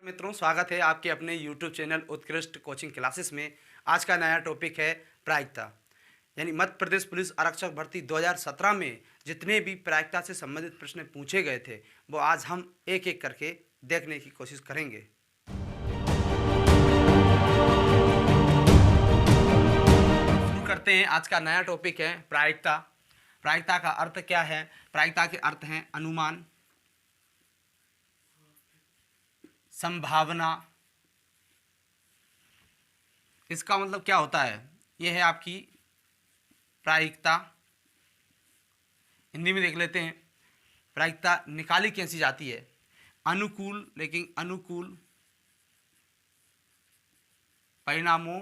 मित्रों, स्वागत है आपके अपने YouTube चैनल उत्कृष्ट कोचिंग क्लासेस में। आज का नया टॉपिक है प्रायिकता, यानी मध्य प्रदेश पुलिस आरक्षक भर्ती 2017 में जितने भी प्रायिकता से संबंधित प्रश्न पूछे गए थे वो आज हम एक एक करके देखने की कोशिश करेंगे। शुरू करते हैं। आज का नया टॉपिक है प्रायिकता। प्रायिकता का अर्थ क्या है? प्रायिकता के अर्थ हैं अनुमान, संभावना। इसका मतलब क्या होता है? यह है आपकी प्रायिकता। हिंदी में देख लेते हैं। प्रायिकता निकाली कैसी जाती है? अनुकूल, लेकिन अनुकूल परिणामों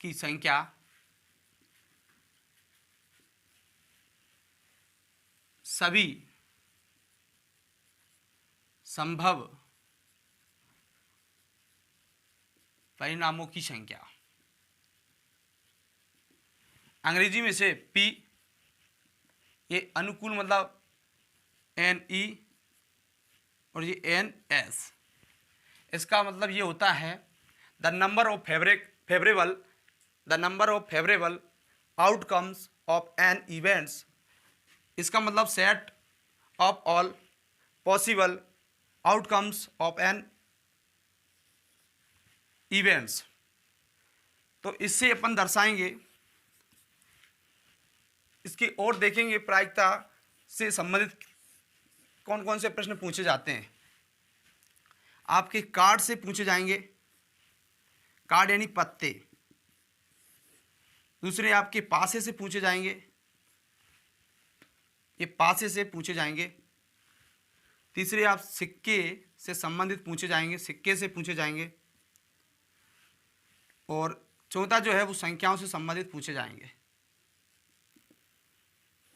की संख्या सभी संभव परिणामों की संख्या। अंग्रेजी में से P, ये अनुकूल मतलब NE और ये NS। इसका मतलब ये होता है the number of favourable outcomes of an events. इसका मतलब set of all possible outcomes of an events. तो इससे अपन दर्शाएंगे, इसकी ओर देखेंगे प्रायिकता से संबंधित कौन कौन से प्रश्न पूछे जाते हैं। आपके कार्ड से पूछे जाएंगे, कार्ड यानी पत्ते। दूसरे आपके पासे से पूछे जाएंगे, ये पासे से पूछे जाएंगे। तीसरे आप सिक्के से संबंधित पूछे जाएंगे, सिक्के से पूछे जाएंगे। और चौथा जो है वो संख्याओं से संबंधित पूछे जाएंगे।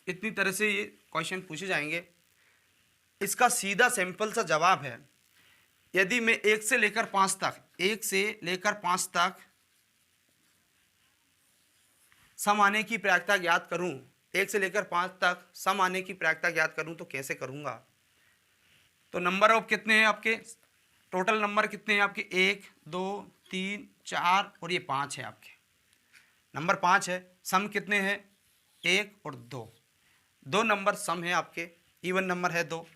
इतनी तरह से ये क्वेश्चन पूछे जाएंगे। इसका सीधा सिंपल सा जवाब है, यदि मैं 1 से लेकर 5 तक सम आने की प्रायिकता ज्ञात करूं, 1 से लेकर 5 तक सम आने की प्रायिकता ज्ञात करूं तो कैसे करूंगा? तो नंबर ऑफ कितने हैं आपके? टोटल नंबर कितने हैं आपके? 1 2 3 4 और ये 5 है आपके। नंबर 5 है। सम कितने हैं? 1 और 2। 2 नंबर सम है आपके, इवन नंबर है 2।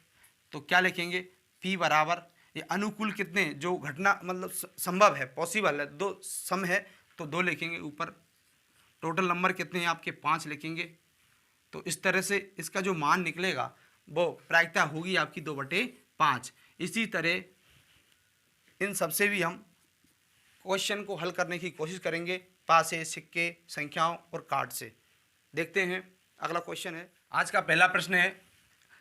तो क्या लिखेंगे? P बराबर, ये अनुकूल कितने जो घटना मतलब संभव है, पॉसिबल है, 2 सम है तो 2 लिखेंगे ऊपर। टोटल नंबर कितने हैं आपके? 5 लिखेंगे। तो इस तरह से इसका जो मान निकलेगा वो प्रायिकता होगी आपकी 2/5। इसी तरह इन सबसे भी हम क्वेश्चन को हल करने की कोशिश करेंगे, पासे, सिक्के, संख्याओं और कार्ड से। देखते हैं अगला क्वेश्चन है। आज का पहला प्रश्न है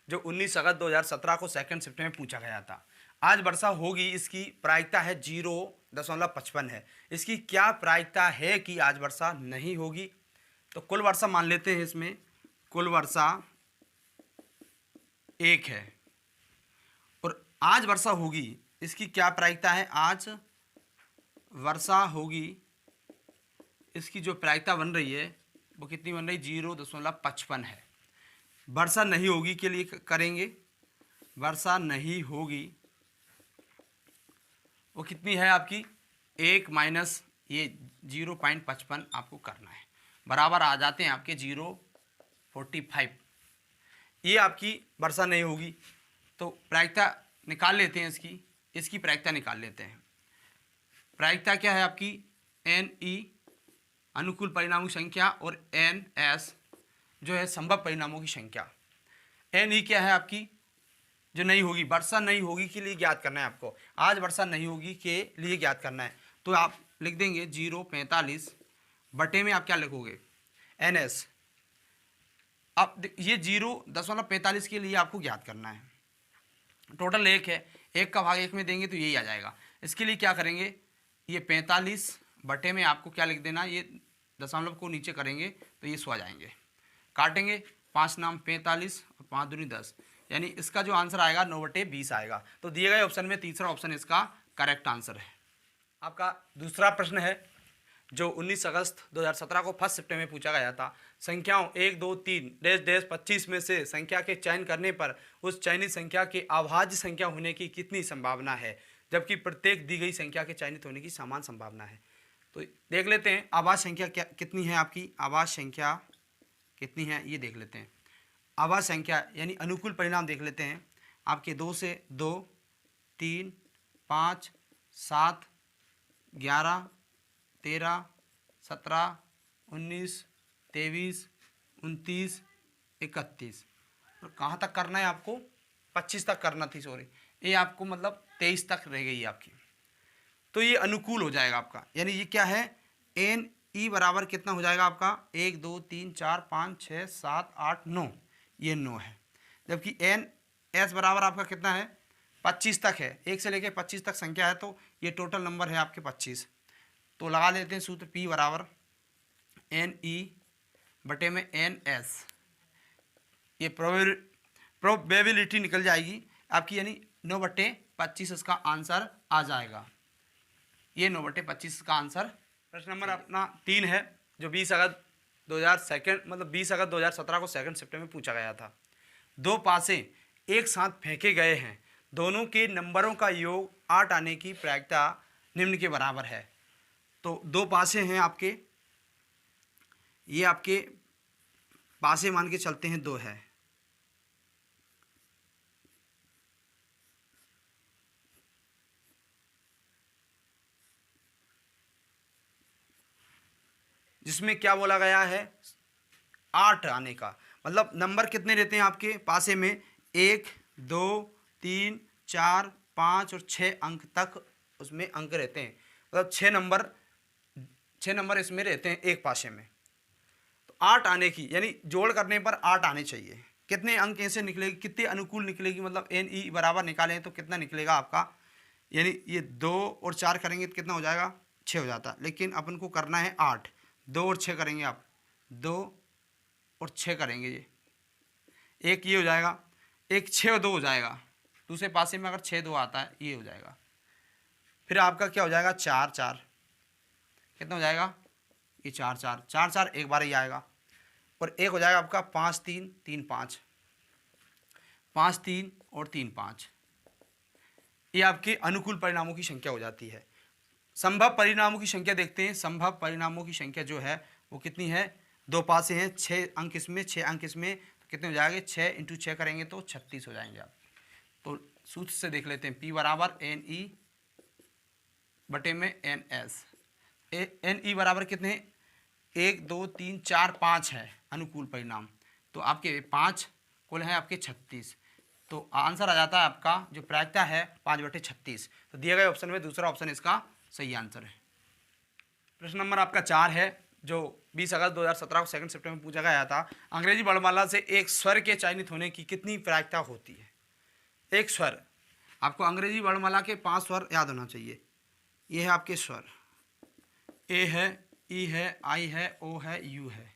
जो 19 अगस्त 2017 को सेकंड शिफ्ट में पूछा गया था। आज वर्षा होगी, इसकी प्रायिकता है 0.55 है। इसकी क्या प्रायिकता है कि आज वर्षा नहीं होगी? तो कुल वर्षा मान लेते हैं, इसमें कुल वर्षा 1 है और आज वर्षा होगी, इसकी क्या प्रायिकता है? आज वर्षा होगी, इसकी जो प्रायिकता बन रही है वो कितनी बन रही? 0.55 है। वर्षा नहीं होगी के लिए करेंगे, वर्षा नहीं होगी वो कितनी है आपकी? 1 माइनस ये 0.55 आपको करना है, बराबर आ जाते हैं आपके 0.45। ये आपकी वर्षा नहीं होगी। तो प्रायिकता निकाल लेते हैं, इसकी प्रायिकता निकाल लेते हैं। प्रायिकता क्या है आपकी? NE अनुकूल परिणामों की संख्या और NS जो है संभव परिणामों की संख्या। NE क्या है आपकी? जो नहीं होगी, वर्षा नहीं होगी के लिए ज्ञात करना है आपको। आज वर्षा नहीं होगी के लिए ज्ञात करना है। तो आप लिख देंगे 0.45 बटे में आप क्या लिखोगे? NS। अब ये 0.45 के लिए आपको ज्ञात करना है। टोटल 1 है, 1 का भाग 1 में देंगे तो यही आ जाएगा। इसके लिए क्या करेंगे? ये 45 बटे में आपको क्या लिख देना, ये दशमलव को नीचे करेंगे तो ये 100 आ जाएंगे। काटेंगे, 5 नाम 45 और 5 दूनी 10, यानी इसका जो आंसर आएगा 9/20 आएगा। तो दिए गए ऑप्शन में तीसरा ऑप्शन इसका करेक्ट आंसर है। आपका दूसरा प्रश्न है जो 19 अगस्त 2017 को फर्स्ट शिफ्ट में पूछा गया था। संख्याओं 1, 2, 3 डैश डैश 25 में से संख्या के चयन करने पर उस चयनित संख्या के अभाज्य संख्या होने की कितनी संभावना है, जबकि प्रत्येक दी गई संख्या के चयनित होने की समान संभावना है। तो देख लेते हैं अभाज्य संख्या क्या कितनी है, आपकी अभाज्य संख्या कितनी है ये देख लेते हैं। अभाज्य संख्या यानी अनुकूल परिणाम देख लेते हैं। आपके 2 से 2, 3, 5, 7, 11, 13, 17, 19, 23, 29, 31 और कहाँ तक करना है आपको, 25 तक करना थी, सॉरी ये आपको मतलब 23 तक रह गई आपकी। तो ये अनुकूल हो जाएगा आपका, यानी ये क्या है एन ई बराबर कितना हो जाएगा आपका 1, 2, 3, 4, 5, 6, 7, 8, 9, ये 9 है। जबकि एन एस बराबर आपका कितना है 25 तक है, 1 से लेकर 25 तक संख्या है, तो ये टोटल नंबर है आपके 25। तो लगा लेते हैं सूत्र P बराबर एन ई बटे में एन एस, ये प्रोबेबिलिटी निकल जाएगी आपकी, यानी 9/25 इसका आंसर आ जाएगा। ये 9/25 का आंसर। प्रश्न नंबर अपना 3 है, जो 20 अगस्त 2017 को सेकंड शिफ्ट में पूछा गया था। 2 पासे एक साथ फेंके गए हैं, दोनों के नंबरों का योग 8 आने की प्रायिकता निम्न के बराबर है। तो 2 पासे हैं आपके, ये आपके पासे मान के चलते हैं 2 है, जिसमें क्या बोला गया है 8 आने का, मतलब नंबर कितने रहते हैं आपके पासे में 1, 2, 3, 4, 5 और 6 अंक तक उसमें अंक रहते हैं, मतलब 6 नंबर इसमें रहते हैं एक पासे में। तो 8 आने की यानी जोड़ करने पर 8 आने चाहिए। कितने अंक ऐसे निकलेगी, कितने अनुकूल निकलेगी, मतलब एन ई बराबर निकालें तो कितना निकलेगा आपका, यानी ये 2 और 4 करेंगे तो कितना हो जाएगा 6 हो जाता, लेकिन अपन को करना है 8। 2 और 6 करेंगे आप, 2 और 6 करेंगे, ये एक ये हो जाएगा, एक 6 और 2 हो जाएगा, दूसरे पासे में अगर 6, 2 आता है ये हो जाएगा। फिर आपका क्या हो जाएगा 4, 4 कितना हो जाएगा ये 4, 4, 4, 4 एक बार ही आएगा, और एक हो जाएगा आपका 5, 3, 3, 5, 5, 3 और 3, 5। ये आपके अनुकूल परिणामों की संख्या हो जाती है। संभव परिणामों की संख्या देखते हैं। संभव परिणामों की संख्या जो है वो कितनी है, 2 पासे हैं, 6 अंक इसमें, 6 अंक इसमें, तो कितने हो जाएंगे 6 × 6 करेंगे तो 36 हो जाएंगे आप। तो सूत्र से देख लेते हैं P बराबर एन ई बटे में एन एस। एन ई बराबर कितने 1, 2, 3, 4, 5 है अनुकूल परिणाम, तो आपके 5 कुल है आपके 36, तो आंसर आ जाता है आपका जो प्रायिकता है 5/36। तो दिए गए ऑप्शन में दूसरा ऑप्शन इसका सही आंसर है। प्रश्न नंबर आपका 4 है, जो 20 अगस्त 2017 को सेकंड शिफ्ट में पूछा गया था। अंग्रेजी वर्णमाला से एक स्वर के चयनित होने की कितनी प्रायिकता होती है। एक स्वर, आपको अंग्रेजी वर्णमाला के 5 स्वर याद होना चाहिए। ये है आपके स्वर, ए है, ई है, आई है, ओ है, यू है,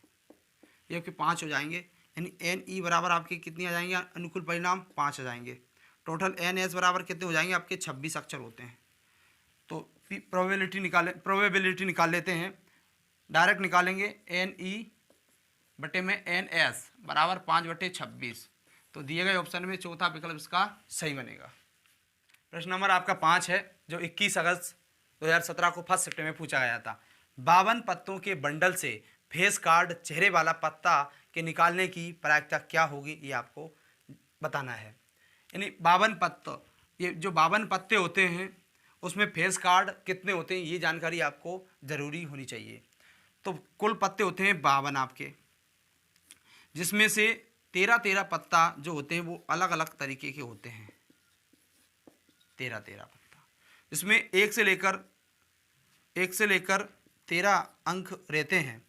ये आपके 5 हो जाएंगे, यानी एन ई बराबर आपके कितनी आ जाएंगे अनुकूल परिणाम 5 आ जाएंगे। टोटल एन एस बराबर कितने हो जाएंगे आपके 26 अक्षर होते हैं। तो प्रोबेबिलिटी निकाल लेते हैं, डायरेक्ट निकालेंगे एन ई बटे में एन एस बराबर 5/26। तो दिए गए ऑप्शन में चौथा विकल्प इसका सही बनेगा। प्रश्न नंबर आपका 5 है, जो 21 अगस्त 2017 को फर्स्ट शिफ्ट में पूछा गया था। 52 पत्तों के बंडल से फेस कार्ड चेहरे वाला पत्ता के निकालने की प्रायिकता क्या होगी, ये आपको बताना है। यानी 52 पत्ते, ये जो 52 पत्ते होते हैं उसमें फेस कार्ड कितने होते हैं ये जानकारी आपको ज़रूरी होनी चाहिए। तो कुल पत्ते होते हैं 52 आपके, जिसमें से 13 पत्ता जो होते हैं वो अलग अलग तरीके के होते हैं। 13 पत्ता, जिसमें 1 से लेकर 13 अंक रहते हैं,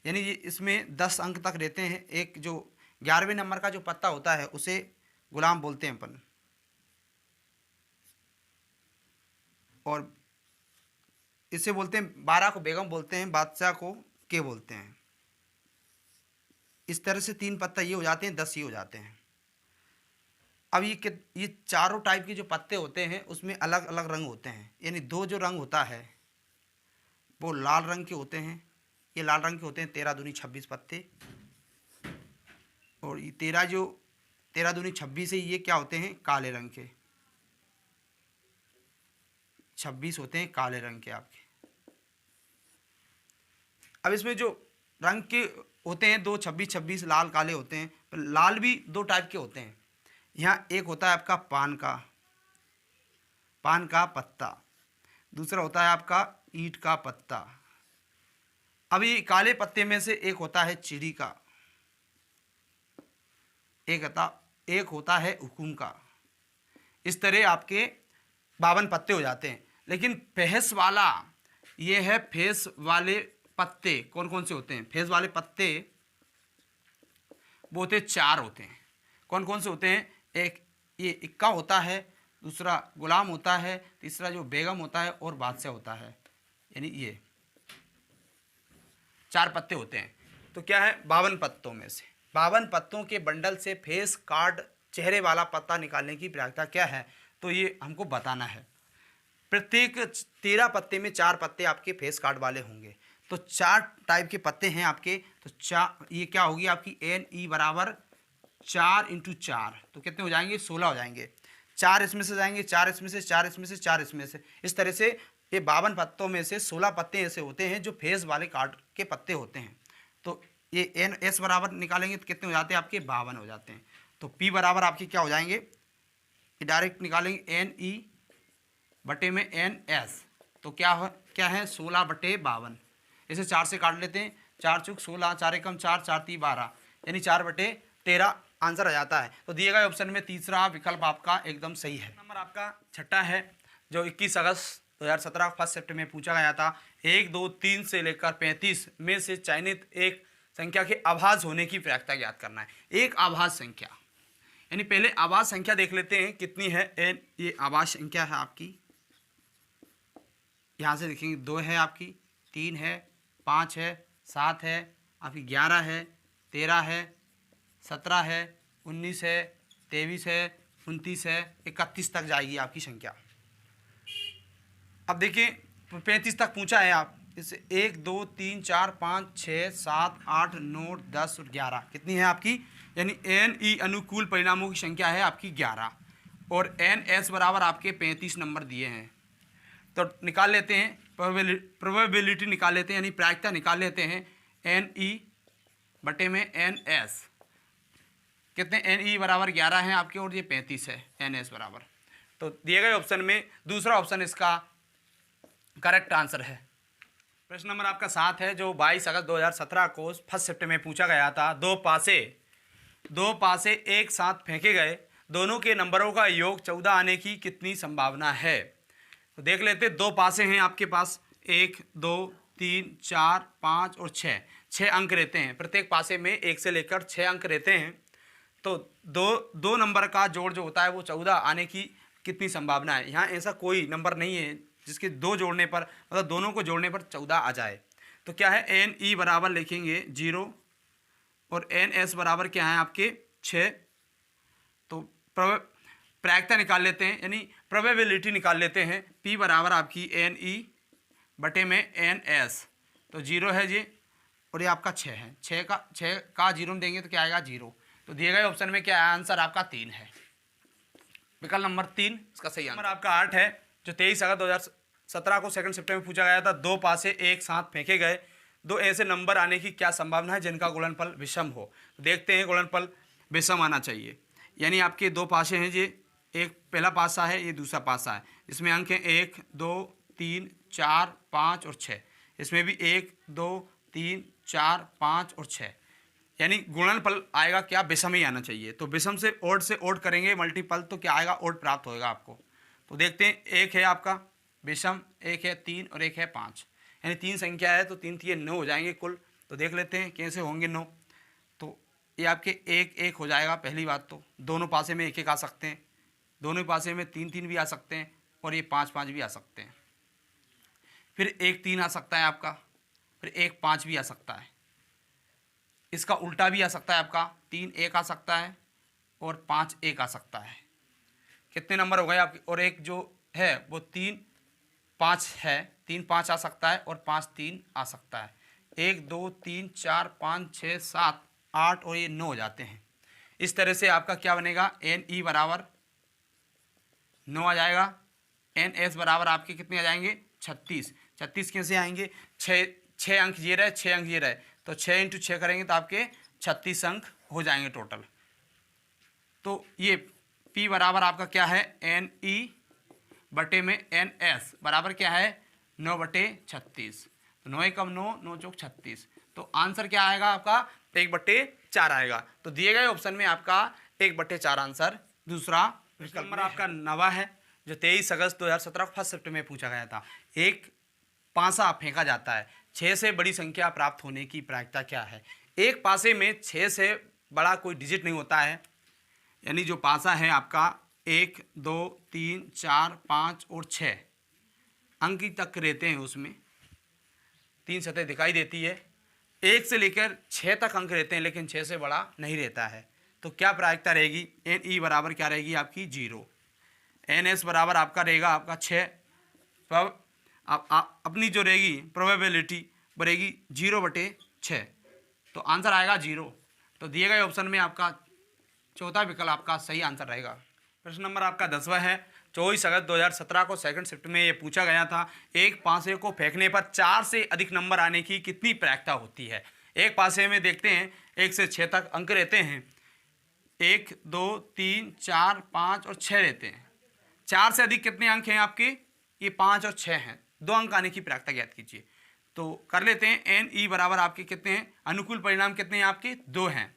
यानी ये इसमें 10 अंक तक रहते हैं। एक जो 11वें नंबर का जो पत्ता होता है उसे गुलाम बोलते हैं अपन, और इसे बोलते हैं 12 को बेगम बोलते हैं, बादशाह को के बोलते हैं। इस तरह से 3 पत्ता ये हो जाते हैं, 10 ये हो जाते हैं। अब ये चारों टाइप के जो पत्ते होते हैं उसमें अलग अलग रंग होते हैं, यानी 2 जो रंग होता है वो लाल रंग के होते हैं, ये लाल रंग के होते हैं 13 दूनी 26 पत्ते। और ये 13 दूनी 26 है, ये क्या होते हैं काले रंग के, 26 होते हैं काले रंग के आपके। अब इसमें जो रंग के होते हैं दो 26 लाल काले होते हैं, पर लाल भी दो टाइप के होते हैं। यहाँ एक होता है आपका पान का पत्ता, दूसरा होता है आपका ईंट का पत्ता। अभी काले पत्ते में से एक होता है चिड़ी का, एक होता है हुकुम का। इस तरह आपके 52 पत्ते हो जाते हैं। लेकिन फेस वाला ये है, फेस वाले पत्ते कौन कौन से होते हैं? फेस वाले पत्ते वो होते 4 होते हैं। कौन कौन से होते हैं? एक ये इक्का होता है, दूसरा गुलाम होता है, तीसरा जो बेगम होता है और बादशाह होता है। यानी ये 4 पत्ते होते हैं। तो क्या है 52 पत्तों में से 52 पत्तों के बंडल से फेस कार्ड चेहरे वाला पत्ता निकालने की प्रक्रिया क्या है? तो ये हमको बताना है। प्रत्येक 13 पत्ते में 4 पत्ते आपके फेस कार्ड वाले होंगे। तो 4 टाइप के पत्ते हैं आपके। तो ये क्या होगी आपकी NE बराबर 4 × 4, तो कितने हो जाएंगे? 16 हो जाएंगे। 4 इसमें से जाएंगे, 4 इसमें से, 4 इसमें से, 4 इसमें से। इस तरह से ये 52 पत्तों में से 16 पत्ते ऐसे होते हैं जो फेस वाले कार्ड के पत्ते होते हैं। तो ये NS बराबर निकालेंगे तो कितने हो जाते हैं आपके? 52 हो जाते हैं। तो P बराबर आपके क्या हो जाएंगे? ये डायरेक्ट निकालेंगे NE बटे में NS, तो क्या है 16/52। इसे 4 से काट लेते हैं, 4 चूक 16, 4 एकम 4, 4 × 3 = 12, यानी 4/13 आंसर आ जाता है। तो दिए गए ऑप्शन में तीसरा विकल्प आपका एकदम सही है। नंबर आपका छठा है जो 21 अगस्त 2017 फर्स्ट शिफ्ट में पूछा गया था। 1, 2, 3 से लेकर 35 में से चयनित एक संख्या के आभास होने की प्रक्रिया ज्ञात करना है। एक आभास संख्या, यानी पहले आभास संख्या देख लेते हैं कितनी है। ये आभास संख्या है आपकी, यहाँ से देखेंगे 2 है आपकी, 3 है, 5 है, 7 है आपकी, 11 है, 13 है, 17 है, 19 है, 23 है, 29 है, 31 तक जाएगी आपकी संख्या। अब देखिए 35 तक पूछा है आप, इससे 1, 2, 3, 4, 5, 6, 7, 8, 9, 10 और 11 कितनी है आपकी? यानी NE अनुकूल परिणामों की संख्या है आपकी 11 और NS बराबर आपके 35 नंबर दिए हैं। तो निकाल लेते हैं, प्रोबेबिलिटी निकाल लेते हैं, यानी प्रायिकता निकाल लेते हैं। NE बटे में NS कितने? NE बराबर 11 है आपके और ये 35 है NS बराबर। तो दिए गए ऑप्शन में दूसरा ऑप्शन इसका करेक्ट आंसर है। प्रश्न नंबर आपका 7 है जो 22 अगस्त 2017 को फर्स्ट शिफ्ट में पूछा गया था। दो पासे एक साथ फेंके गए, दोनों के नंबरों का योग 14 आने की कितनी संभावना है? तो देख लेते, 2 पासे हैं आपके पास, 1, 2, 3, 4, 5 और 6 अंक रहते हैं। प्रत्येक पासे में 1 से लेकर 6 अंक रहते हैं। तो दो नंबर का जोड़ जो होता है वो 14 आने की कितनी संभावना है? यहाँ ऐसा कोई नंबर नहीं है जिसके 2 जोड़ने पर, मतलब दोनों को जोड़ने पर 14 आ जाए। तो क्या है NE बराबर लिखेंगे 0 और NS बराबर क्या है आपके 6। तो प्रायिकता निकाल लेते हैं, यानी प्रोबेबिलिटी निकाल लेते हैं। P बराबर आपकी NE बटे में NS, तो 0 है जी और ये आपका 6 है। 6 का 0 में देंगे तो क्या आएगा? 0। तो दिए गए ऑप्शन में क्या है? आंसर आपका 3 है। विकल्प नंबर 3 इसका सही आंसर। आपका 8 है जो 23 अगस्त 2017 को सेकंड शिफ्ट में पूछा गया था। 2 पासे एक साथ फेंके गए, 2 ऐसे नंबर आने की क्या संभावना है जिनका गुणनफल विषम हो? तो देखते हैं, गुणनफल विषम आना चाहिए। यानी आपके 2 पासे हैं, ये एक पहला पासा है, ये दूसरा पासा है। इसमें अंक हैं 1, 2, 3, 4, 5 और 6। इसमें भी 1, 2, 3, 4, 5 और 6, यानी गुणनफल आएगा क्या? विषम ही आना चाहिए। तो विषम से ओड करेंगे मल्टीपल, तो क्या आएगा? ओड प्राप्त होएगा आपको। तो देखते हैं, 1 है आपका विषम, 1 है 3 और 1 है 5, यानी 3 संख्या है तो 3 3 9 हो जाएंगे कुल। तो देख लेते हैं कैसे होंगे 9। तो ये आपके 1 1 हो जाएगा पहली बात। तो दोनों पासे में 1 1 आ सकते हैं, दोनों पासे में 3 3 भी आ सकते हैं और ये 5 5 भी आ सकते हैं। फिर 1 3 आ सकता है आपका, फिर 1 5 भी आ सकता है। इसका उल्टा भी आ सकता है आपका, 3 1 आ सकता है और 5 1 आ सकता है। कितने नंबर हो गए आपके? और एक जो है वो 3 5 है, 3 5 आ सकता है और 5 3 आ सकता है। 1 2 3 4 5 6 7 8 और ये 9 हो जाते हैं। इस तरह से आपका क्या बनेगा, एन ई बराबर 9 आ जाएगा। एन एस बराबर आपके कितने आ जाएंगे, 36। 36 कैसे आएंगे, 6 अंक ये रहे, 6 अंक ये रहे, तो 6 × 6 करेंगे तो आपके 36 अंक हो जाएंगे टोटल। तो ये P बराबर आपका क्या है, एन ई बटे में एन एस बराबर क्या है, 9/36। तो 9 कम 9, 9 चौक 36। तो आंसर क्या आएगा आपका, 1/4 आएगा। तो दिए गए ऑप्शन में आपका 1/4 आंसर दूसरा विकल्प नंबर आपका 9 है, जो 23 अगस्त 2017 फर्स्ट शिफ्ट में पूछा गया था। एक पासा फेंका जाता है, 6 से बड़ी संख्या प्राप्त होने की प्रायिकता क्या है। एक पासे में 6 से बड़ा कोई डिजिट नहीं होता है, यानी जो पासा है आपका 1 2 3 4 5 और 6 अंक तक रहते हैं, उसमें 3 सतह दिखाई देती है। 1 से लेकर 6 तक अंक रहते हैं, लेकिन 6 से बड़ा नहीं रहता है। तो क्या प्रायिकता रहेगी, एन ई बराबर क्या रहेगी आपकी 0। एन एस बराबर आपका रहेगा आपका 6। अपनी जो रहेगी प्रोबेबिलिटी बढ़ेगी 0/6, तो आंसर आएगा 0। तो दिए गए ऑप्शन में आपका चौथा विकल्प आपका सही आंसर रहेगा। प्रश्न नंबर आपका 10वां है, 24 अगस्त 2017 को सेकंड शिफ्ट में ये पूछा गया था। एक पासे को फेंकने पर 4 से अधिक नंबर आने की कितनी प्रायिकता होती है। एक पासे में देखते हैं 1 से 6 तक अंक रहते हैं, 1 2 3 4 5 और 6 रहते हैं। 4 से अधिक कितने अंक हैं आपके, ये 5 और 6 हैं। 2 अंक आने की प्रायिकता ज्ञात कीजिए। तो कर लेते हैं, एन ई बराबर आपके कितने हैं, अनुकूल परिणाम कितने हैं आपके 2 हैं,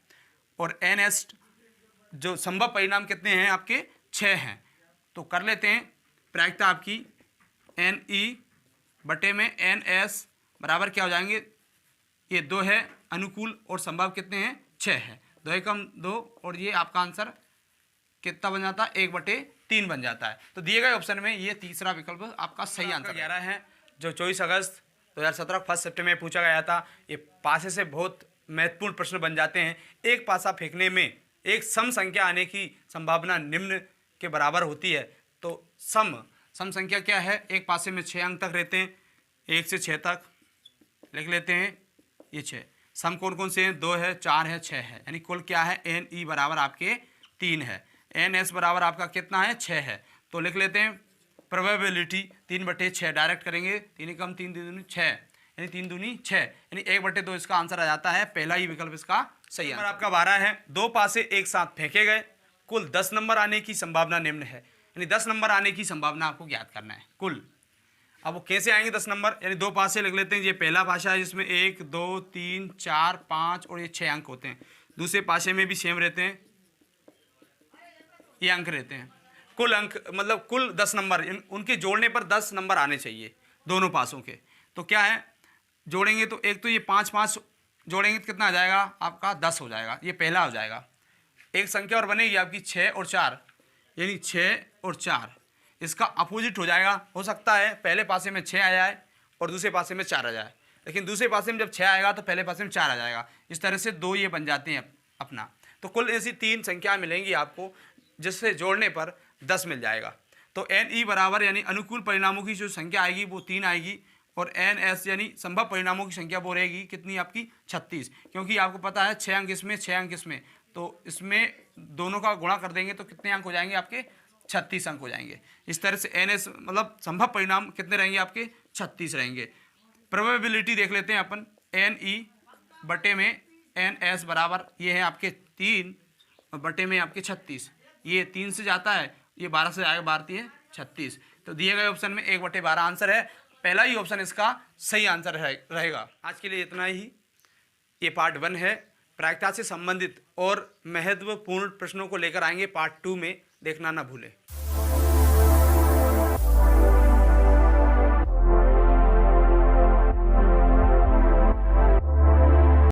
और एन एस जो संभव परिणाम कितने हैं आपके 6 हैं। तो कर लेते हैं, प्रायिकता आपकी एन ई बटे में एन एस बराबर क्या हो जाएंगे, ये 2 है, अनुकूल और संभव कितने हैं 6 है, 2 एकम 2, और ये आपका आंसर कितना बन जाता है 1/3 बन जाता है। तो दिए गए ऑप्शन में ये तीसरा विकल्प आपका सही आंसर 11 है, जो 24 अगस्त 2017 फर्स्ट शिफ्ट में पूछा गया था। ये पासे से बहुत महत्वपूर्ण प्रश्न बन जाते हैं। एक पासा फेंकने में एक सम संख्या आने की संभावना निम्न के बराबर होती है। तो सम संख्या क्या है, एक पासे में 6 अंक तक रहते हैं, 1 से 6 तक लिख लेते हैं, ये 6 सम कौन कौन से हैं, 2 है, 4 है, 6 है, यानी कुल क्या है, एन ई बराबर आपके 3 है, एन एस बराबर आपका कितना है 6 है। तो लिख लेते हैं प्रोबेबिलिटी 3/6 डायरेक्ट करेंगे, 3 कम 3 दूनी 6, यानी 3 दूनी 6, यानी 1/2 इसका आंसर आ जाता है। पहला ही विकल्प इसका सही आंसर आपका 12 है, 2 पासे एक साथ फेंके गए, कुल 10 नंबर आने की संभावना निम्न है, यानी 10 नंबर आने की संभावना आपको ज्ञात करना है कुल। अब वो कैसे आएंगे 10 नंबर, यानी 2 पासे लिख लेते हैं। ये पहला पासा है जिसमें 1 2 3 4 5 और ये 6 अंक होते हैं। दूसरे पासे में भी सेम रहते हैं, ये अंक रहते हैं। कुल अंक मतलब कुल 10 नंबर, उनके जोड़ने पर 10 नंबर आने चाहिए दोनों पासों के। तो क्या है, जोड़ेंगे तो एक तो ये 5 5 जोड़ेंगे तो कितना आ जाएगा आपका 10 हो जाएगा, ये पहला हो जाएगा। एक संख्या और बनेगी आपकी 6 और 4, यानी 6 और 4 इसका अपोजिट हो जाएगा। हो सकता है पहले पासे में 6 आ जाए और दूसरे पासे में 4 आ जाए, लेकिन दूसरे पासे में जब 6 आएगा तो पहले पासे में 4 आ जाएगा। इस तरह से 2 ये बन जाते हैं अपना। तो कुल ऐसी 3 संख्या मिलेंगी आपको, जिससे जोड़ने पर 10 मिल जाएगा। तो एन ई बराबर यानी अनुकूल परिणामों की जो संख्या आएगी वो 3 आएगी, और एन एस यानी संभव परिणामों की संख्या वो रहेगी कितनी आपकी 36, क्योंकि आपको पता है 6 अंक इसमें 6 अंक इसमें, तो इसमें दोनों का गुणा कर देंगे तो कितने अंक हो जाएंगे आपके 36 अंक हो जाएंगे। इस तरह से एन एस मतलब संभव परिणाम कितने रहेंगे आपके 36 रहेंगे। प्रोबेबिलिटी देख लेते हैं अपन, एन ई बटे में एन एस बराबर ये है आपके 3 और बटे में आपके 36, ये 3 से जाता है, ये 12 से आएगा, 12 है 36। तो दिए गए ऑप्शन में 1/12 आंसर है। पहला ही ऑप्शन इसका सही आंसर रहेगा। आज के लिए इतना ही। ये पार्ट 1 है। प्रायिकता से संबंधित और महत्वपूर्ण प्रश्नों को लेकर आएंगे पार्ट 2 में, देखना ना भूलें।